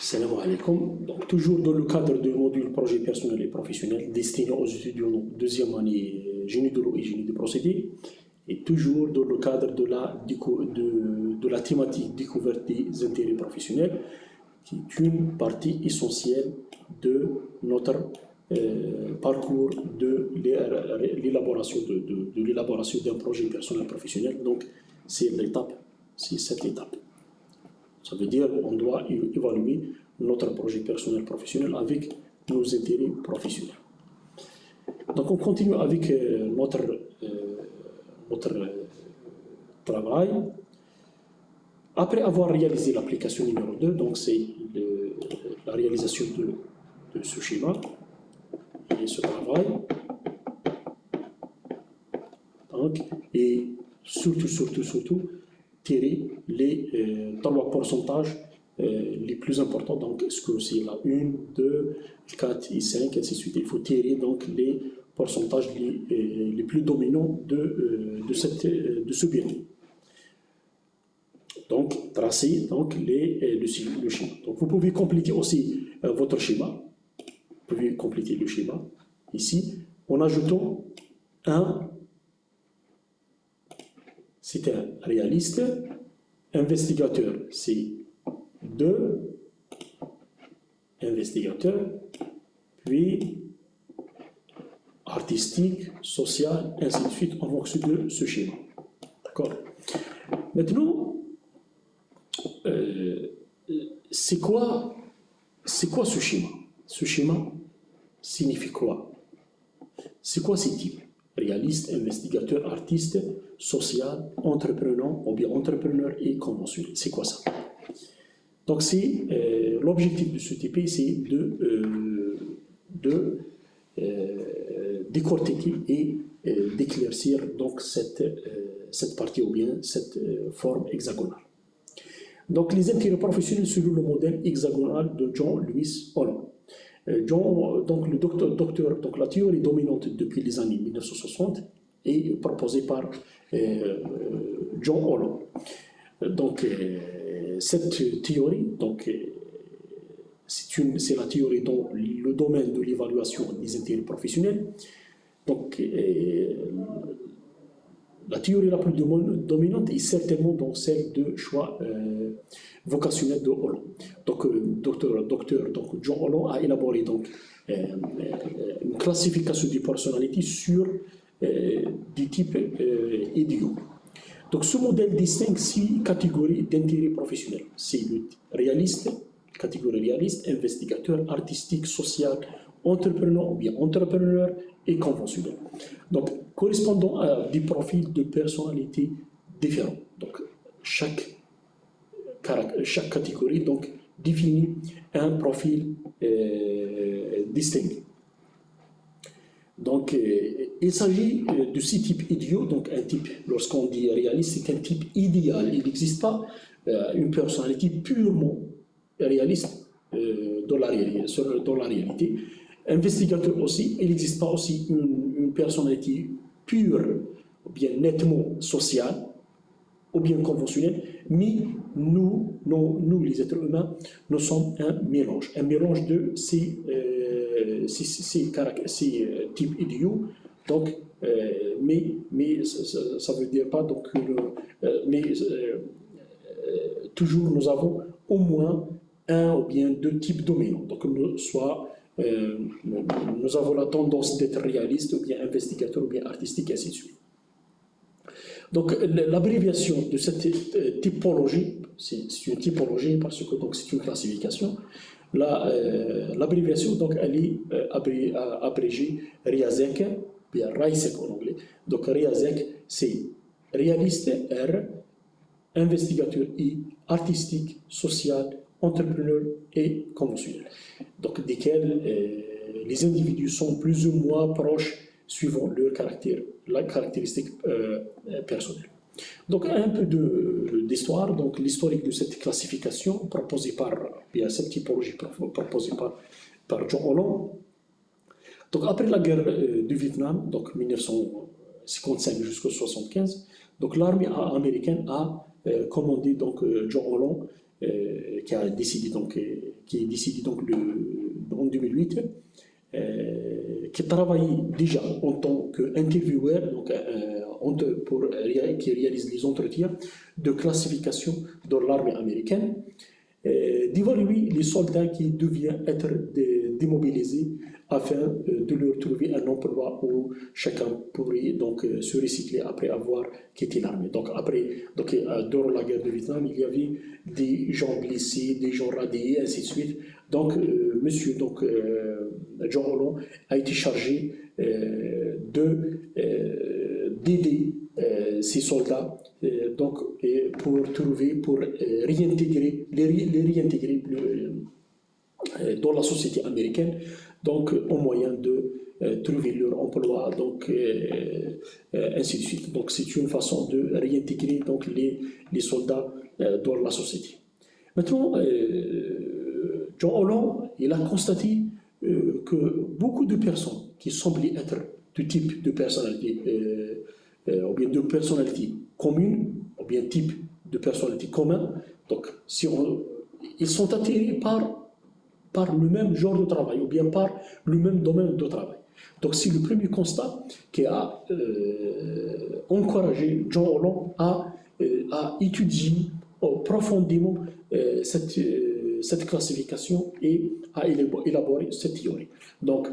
Salam alaikum. Donc, toujours dans le cadre du module projet personnel et professionnel destiné aux étudiants de deuxième année génie de l'eau et génie des procédés, et toujours dans le cadre de la thématique découverte des intérêts professionnels, qui est une partie essentielle de notre parcours de l'élaboration d'un projet personnel professionnel. Donc, c'est cette étape. Ça veut dire qu'on doit évaluer notre projet personnel professionnel avec nos intérêts professionnels. Donc on continue avec notre travail. Après avoir réalisé l'application numéro 2, donc c'est la réalisation de ce schéma et ce travail. Donc, et surtout, tirer les trois pourcentages les plus importants. Donc, est-ce que c'est la 1, 2, 4 et 5, ainsi de suite. Il faut tirer donc les pourcentages les plus dominants de ce bilan. Donc, tracer donc, le schéma. Donc, vous pouvez compléter aussi votre schéma. Vous pouvez compléter le schéma ici en ajoutant c'est un réaliste, investigateur, c'est 2 investigateurs, puis artistique, social, ainsi de suite, en fonction de ce schéma. D'accord? Maintenant, c'est quoi ce schéma? Ce schéma signifie quoi? C'est quoi ces types? Réaliste, investigateur, artiste, social, entrepreneur, ou bien entrepreneur et conventionnel. C'est quoi ça? Donc, l'objectif de ce TP, c'est de décortiquer et d'éclaircir donc cette partie ou bien cette forme hexagonale. Donc, les intérêts professionnels selon le modèle hexagonal de John Lewis Holland. Donc la théorie dominante depuis les années 1960 est proposée par John Holland. Donc, cette théorie, c'est la théorie dans le domaine de l'évaluation des intérêts professionnels. Donc, la théorie la plus dominante est certainement donc celle de choix vocationnel de Holland. Donc, docteur John Holland a élaboré donc, une classification des personnalités sur des types idiots. Donc, ce modèle distingue 6 catégories d'intérêts professionnels. C'est le réaliste, catégorie réaliste, investigateur, artistique, social, entrepreneur ou bien entrepreneur et conventionnel. Donc, correspondant à des profils de personnalités différents. Donc, chaque catégorie donc, définit un profil distinct. Donc, il s'agit de 6 types idiots. Donc, un type, lorsqu'on dit réaliste, c'est un type idéal. Il n'existe pas une personnalité purement réaliste dans la réalité. Investigateur aussi, il n'existe pas aussi une personnalité pure, ou bien nettement sociale, ou bien conventionnelle, mais nous, les êtres humains, nous sommes un mélange de ces types idiots. Donc, mais ça veut dire pas donc toujours nous avons au moins un ou bien 2 types dominants. Donc, nous avons la tendance d'être réaliste, ou bien investigateur, ou bien artistique, et ainsi de suite. Donc, l'abréviation de cette typologie, c'est une typologie parce que c'est une classification. L'abréviation, donc, elle est abrégée RIASEC, bien RIASEC en anglais. Donc, RIASEC, c'est réaliste, R, investigateur, I, artistique, social, entrepreneur et conventionnel. Donc, desquels les individus sont plus ou moins proches suivant la caractéristique personnelle. Donc, un peu d'histoire. Donc, l'historique de cette classification proposée cette typologie proposée par John Holland. Donc, après la guerre du Vietnam, donc 1955 jusqu'en 1975, donc l'armée américaine a commandé donc John Holland qui a décidé donc, en 2008, qui travaillait déjà en tant qu'intervieweur, donc qui réalise les entretiens de classification de l'armée américaine, d'évaluer les soldats qui devaient être démobilisés afin de leur trouver un emploi où chacun pourrait donc se recycler après avoir quitté l'armée. Donc durant la guerre de Vietnam, il y avait des gens blessés, des gens radiés, ainsi de suite. Donc John Holland a été chargé d'aider ces soldats pour réintégrer dans la société américaine, donc au moyen de trouver leur emploi, donc ainsi de suite. Donc c'est une façon de réintégrer donc les soldats dans la société. Maintenant, John Holland, il a constaté que beaucoup de personnes qui semblaient être du type de personnalité ou bien de personnalité commune, ou bien type de personnalité commun, donc ils sont attirés par le même genre de travail, ou bien par le même domaine de travail. Donc c'est le premier constat qui a encouragé John Holland à étudier profondément cette classification et à élaborer cette théorie. Donc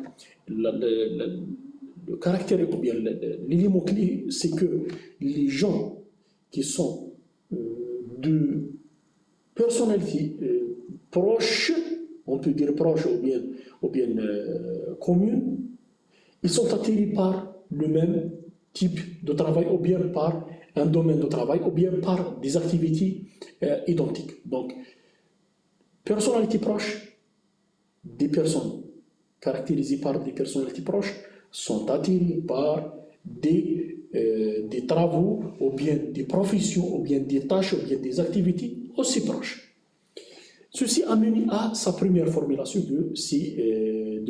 le caractère, ou bien l'élément clé, c'est que les gens qui sont de personnalités proches, on peut dire proches ou bien communes, ils sont attirés par le même type de travail, ou bien par un domaine de travail, ou bien par des activités identiques. Donc, personnalités proches, des personnes caractérisées par des personnalités proches sont attirées par des travaux, ou bien des professions, ou bien des tâches, ou bien des activités aussi proches. Ceci a mené à sa première formulation de ces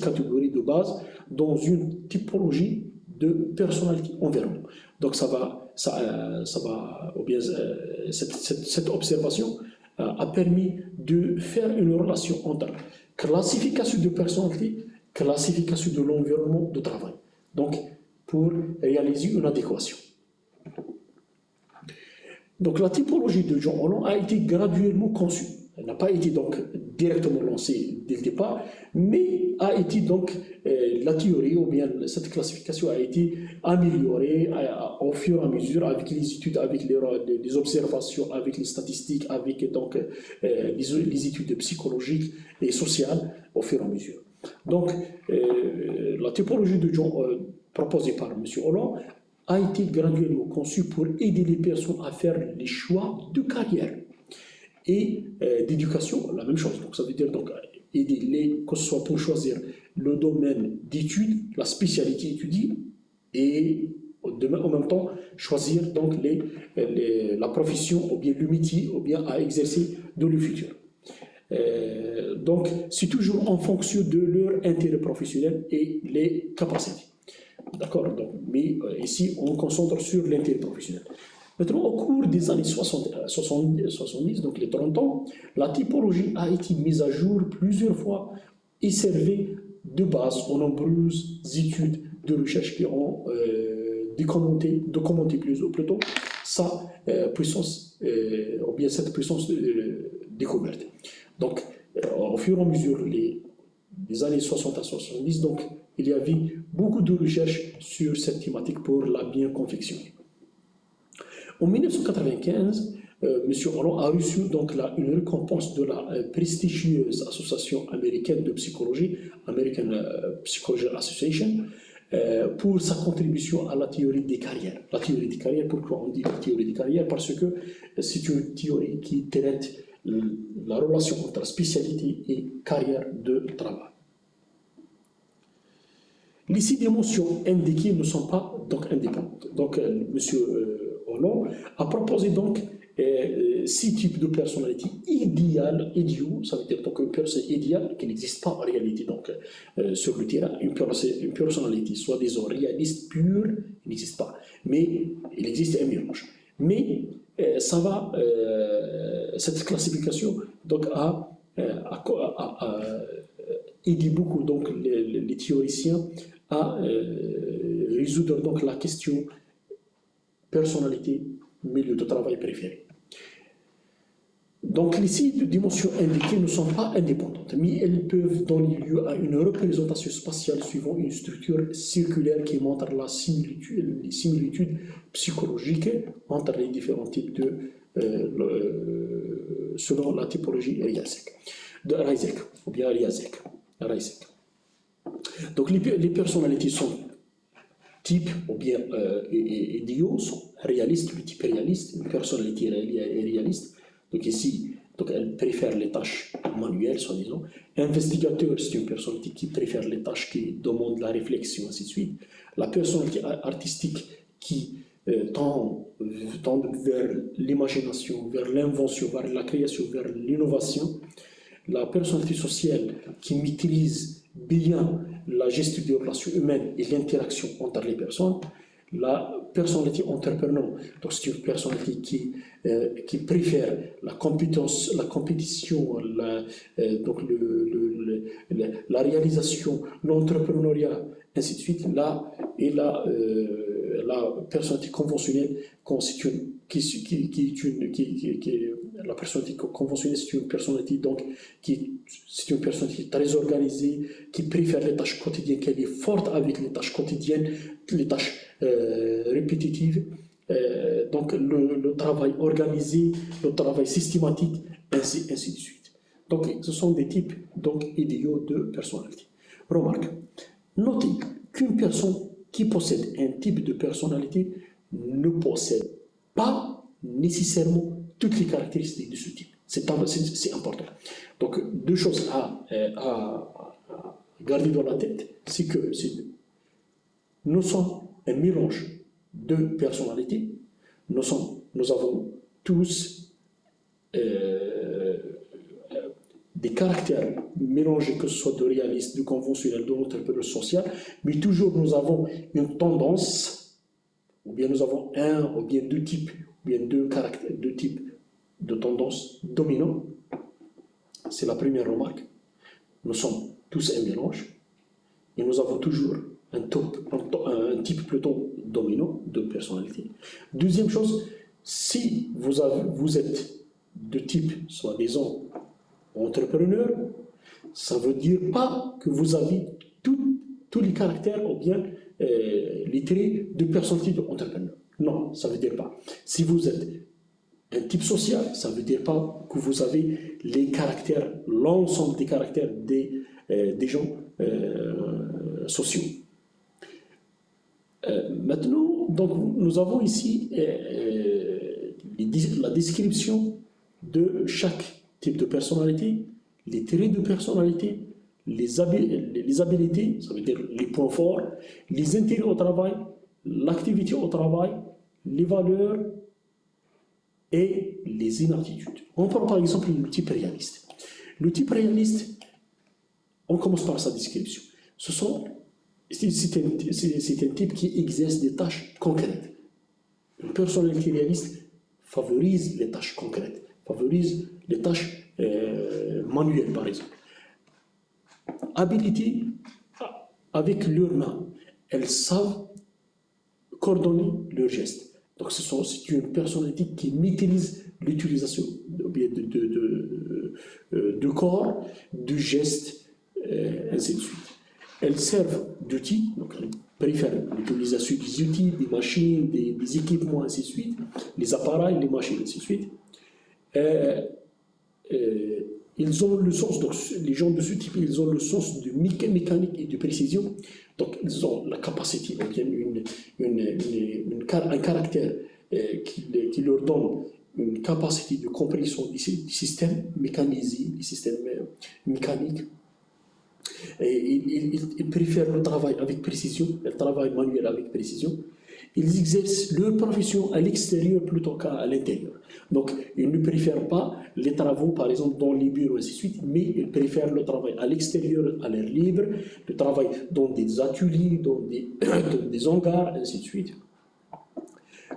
catégories de base dans une typologie de personnalité environ. Donc cette observation a permis de faire une relation entre classification de personnalité, classification de l'environnement de travail. Donc, pour réaliser une adéquation. Donc, la typologie de John Holland a été graduellement conçue. Elle n'a pas été donc directement lancée dès le départ, mais a été donc la théorie, ou bien cette classification a été améliorée au fur et à mesure avec les études, avec les observations, avec les statistiques, avec donc les études psychologiques et sociales au fur et à mesure. Donc, la typologie de John proposée par M. Holland a été graduellement conçue pour aider les personnes à faire les choix de carrière et d'éducation, la même chose. Donc, ça veut dire donc aider que ce soit pour choisir le domaine d'études, la spécialité étudiée, et en même temps choisir donc la profession, ou bien le métier, ou bien à exercer dans le futur. Donc, c'est toujours en fonction de leur intérêt professionnel et les capacités. D'accord. Mais ici, on concentre sur l'intérêt professionnel. Maintenant, au cours des années 70, donc les 30 ans, la typologie a été mise à jour plusieurs fois et servait de base aux nombreuses études de recherche qui ont documenté plutôt sa puissance, ou bien cette puissance découverte. Donc, au fur et à mesure des années 60 à 70, donc, il y avait beaucoup de recherches sur cette thématique pour la bien confectionner. En 1995, M. Holland a reçu donc une récompense de la prestigieuse Association américaine de psychologie, American Psychology Association, pour sa contribution à la théorie des carrières. La théorie des carrières, pourquoi on dit la théorie des carrières? Parce que c'est une théorie qui traite la relation entre spécialité et carrière de travail. Les 6 dimensions indiquées ne sont pas donc indépendantes. Donc, M. Holland a proposé donc 6 types de personnalités idéaux, ça veut dire donc une personne idéale qui n'existe pas en réalité donc sur le terrain, une personnalité soi-disant réaliste, pure, il n'existe pas, mais il existe un mélange. Mais cette classification donc, a aidé beaucoup donc, les théoriciens à résoudre donc, la question personnalité, milieu de travail préféré. Donc les six dimensions indiquées ne sont pas indépendantes, mais elles peuvent donner lieu à une représentation spatiale suivant une structure circulaire qui montre les similitudes psychologiques entre les différents types selon la typologie de Rajsek, ou bien Rajsek. Donc les personnalités sont types ou bien idéaux, sont réalistes, le type réaliste, une personnalité réaliste. Donc ici, elle préfère les tâches manuelles, soi-disant. Investigateur, c'est une personnalité qui préfère les tâches qui demandent la réflexion, ainsi de suite. La personnalité artistique qui tend vers l'imagination, vers l'invention, vers la création, vers l'innovation. La personnalité sociale qui maîtrise bien la gestion des relations humaines et l'interaction entre les personnes. La personnalité entrepreneur, donc c'est une personnalité qui préfère la compétence, la compétition, donc la réalisation, l'entrepreneuriat, ainsi de suite. La personnalité conventionnelle la personnalité conventionnelle, c'est une personnalité donc c'est une personnalité très organisée, qui préfère les tâches quotidiennes, qui est forte avec les tâches quotidiennes, les tâches répétitives, donc le travail organisé, le travail systématique, ainsi de suite. Donc ce sont des types donc, idéaux de personnalité. Remarque, notez qu'une personne qui possède un type de personnalité ne possède pas nécessairement toutes les caractéristiques de ce type. C'est important. Donc, deux choses à garder dans la tête, c'est que nous sommes un mélange de personnalités. Nous avons tous des caractères mélangés, que ce soit de réaliste, de conventionnel, de l'entrepreneur social, mais toujours nous avons une tendance, ou bien nous avons un ou bien deux types, ou bien deux types de tendances dominants. C'est la première remarque. Nous sommes tous un mélange, et nous avons toujours un type plutôt dominant de personnalité. Deuxième chose, si vous êtes de type, soi-disant, entrepreneur, ça ne veut dire pas que vous avez tous les caractères ou bien les traits de personnalité d'entrepreneur. Non, ça ne veut dire pas. Si vous êtes un type social, ça ne veut dire pas que vous avez les caractères, l'ensemble des caractères des gens sociaux. Maintenant, donc, nous avons ici la description de chaque type de personnalité, les traits de personnalité, les habiletés, ça veut dire les points forts, les intérêts au travail, l'activité au travail, les valeurs et les inaptitudes. On prend par exemple le type réaliste. Le type réaliste, on commence par sa description. C'est un type qui exerce des tâches concrètes. Une personnalité réaliste favorise les tâches concrètes, favorise les tâches manuelles, par exemple. Habilité avec leurs mains. Elles savent coordonner leurs gestes. Donc, c'est une personnalité qui maîtrise l'utilisation de corps, de gestes, ainsi de suite. Elles servent d'outils, donc elles préfèrent l'utilisation des outils, des machines, des équipements, ainsi de suite, les appareils, les machines, ainsi de suite. Ils ont le sens, donc les gens de ce type, ils ont le sens de mécanique et de précision, donc ils ont la capacité, donc il y a un caractère qui leur donne une capacité de compréhension des systèmes mécanisés, des systèmes mécaniques. Et ils préfèrent le travail avec précision, le travail manuel avec précision. Ils exercent leur profession à l'extérieur plutôt qu'à l'intérieur. Donc, ils ne préfèrent pas les travaux, par exemple, dans les bureaux, ainsi de suite, mais ils préfèrent le travail à l'extérieur, à l'air libre, le travail dans des ateliers, dans des hangars, ainsi de suite.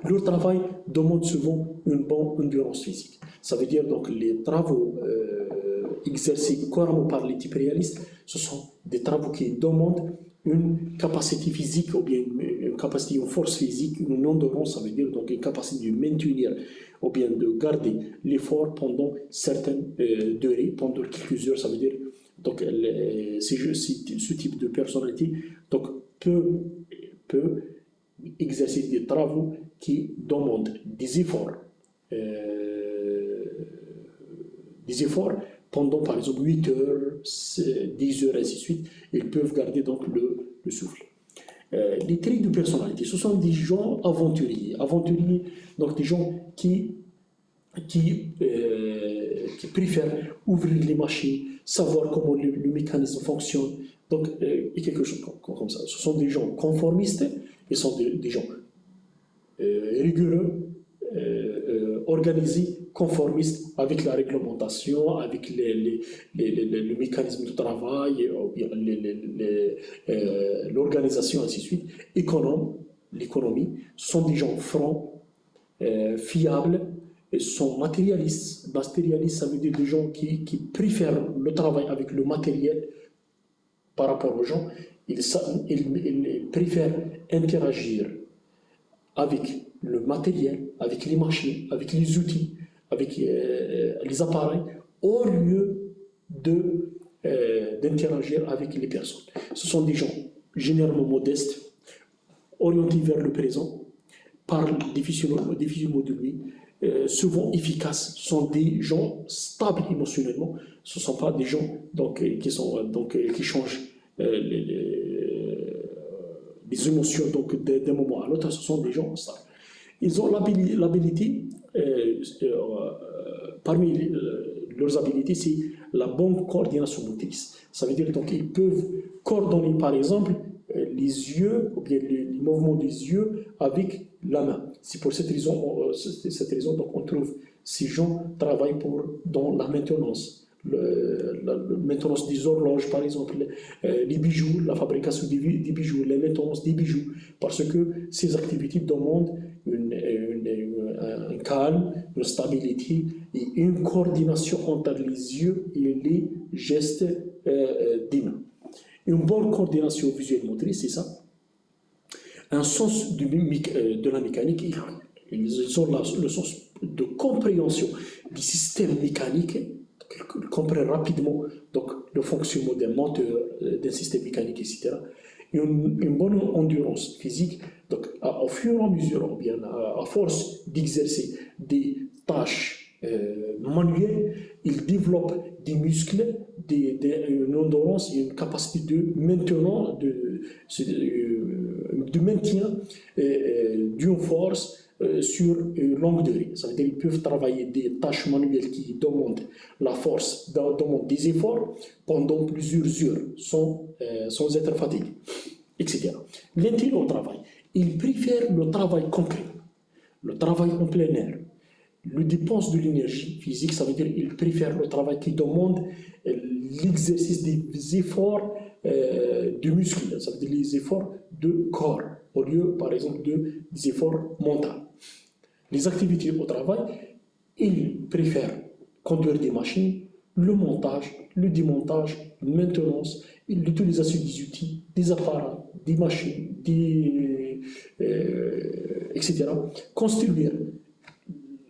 Leur travail demande souvent une bonne endurance physique. Ça veut dire donc les travaux exercés couramment par les types réalistes, ce sont des travaux qui demandent une capacité physique ou bien une capacité, une force physique, une endurance, ça veut dire donc une capacité de maintenir ou bien de garder l'effort pendant certaines durées, pendant quelques heures, ça veut dire donc ce type de personnalité donc peut exercer des travaux qui demandent des efforts pendant par exemple 8 heures, 10 heures, ainsi de suite. Ils peuvent garder donc le souffle. Les traits de personnalité, ce sont des gens aventuriers, donc des gens qui préfèrent ouvrir les machines, savoir comment le mécanisme fonctionne, donc et quelque chose comme ça. Ce sont des gens conformistes, ils sont des gens rigoureux, organisés, conformistes avec la réglementation, avec le mécanisme de travail, l'organisation, ainsi de suite. L'économie, ce sont des gens francs, fiables, sont matérialistes. Matérialistes, ça veut dire des gens qui préfèrent le travail avec le matériel par rapport aux gens. Ils préfèrent interagir avec le matériel, avec les machines, avec les outils, avec les appareils, au lieu d'interagir avec les personnes. Ce sont des gens généralement modestes, orientés vers le présent, parlent difficilement de lui, souvent efficaces, sont des gens stables émotionnellement. Ce ne sont pas des gens qui changent les émotions d'un moment à l'autre. Ce sont des gens stables. Ils ont l'habilité, parmi leurs habilités, c'est la bonne coordination motrice. Ça veut dire qu'ils peuvent coordonner, par exemple, les yeux, ou bien les mouvements des yeux avec la main. C'est pour cette raison donc, on trouve ces gens travaillent dans la maintenance. La maintenance des horloges, par exemple, les bijoux, la fabrication des bijoux, la maintenance des bijoux, parce que ces activités demandent un calme, une stabilité et une coordination entre les yeux et les gestes des mains. Une bonne coordination visuelle motrice, c'est ça. Un sens de la mécanique, ils ont le sens de compréhension du système mécanique, ils comprennent rapidement donc, le fonctionnement d'un moteur, d'un système mécanique, etc. Une bonne endurance physique, donc au fur et à mesure, ou bien à force d'exercer des tâches manuelles, ils développent des muscles, une endurance et une capacité de maintien d'une force sur une longue durée. Ça veut dire qu'ils peuvent travailler des tâches manuelles qui demandent la force, demandent des efforts pendant plusieurs heures sans être fatigués, etc. L'intérêt au travail, ils préfèrent le travail concret, le travail en plein air. Le dépense de l'énergie physique, ça veut dire qu'ils préfèrent le travail qui demande l'exercice des efforts de muscles, ça veut dire les efforts de corps, au lieu, par exemple, des efforts mentaux. Les activités au travail, ils préfèrent conduire des machines, le montage, le démontage, la maintenance, l'utilisation des outils, des appareils, des machines, etc. Construire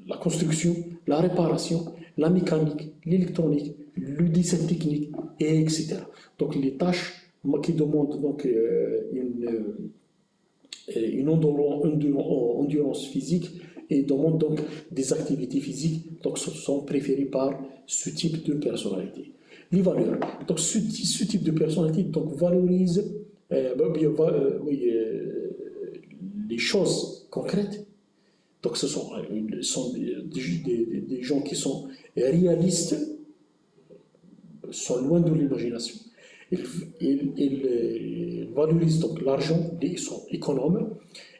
la construction, la réparation, la mécanique, l'électronique, le design technique, etc. Donc les tâches qui demandent donc, une endurance physique et demandent donc des activités physiques, donc sont préférées par ce type de personnalité. Les valeurs. Donc ce type de personnalité donc, valorise les choses concrètes. Donc ce sont des gens qui sont réalistes, sont loin de l'imagination. Ils valorisent donc l'argent, ils sont économes,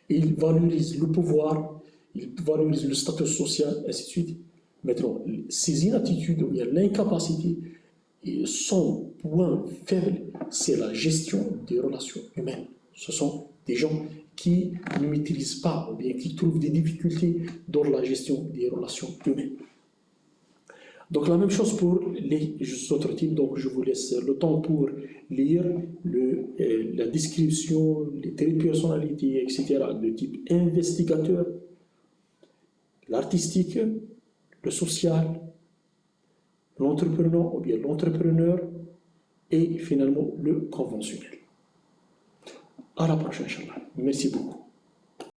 ils valorisent le pouvoir, ils valorisent le statut social, ainsi de suite. Maintenant, ces inaptitudes ou bien l'incapacité, son point faible, c'est la gestion des relations humaines. Ce sont des gens qui ne maîtrisent pas ou bien qui trouvent des difficultés dans la gestion des relations humaines. Donc la même chose pour les autres types, donc je vous laisse le temps pour lire la description, les traits de personnalité, etc. de type investigateur, l'artistique, le social, l'entrepreneur ou bien l'entrepreneur et finalement le conventionnel. À la prochaine, Inch'Allah. Merci beaucoup.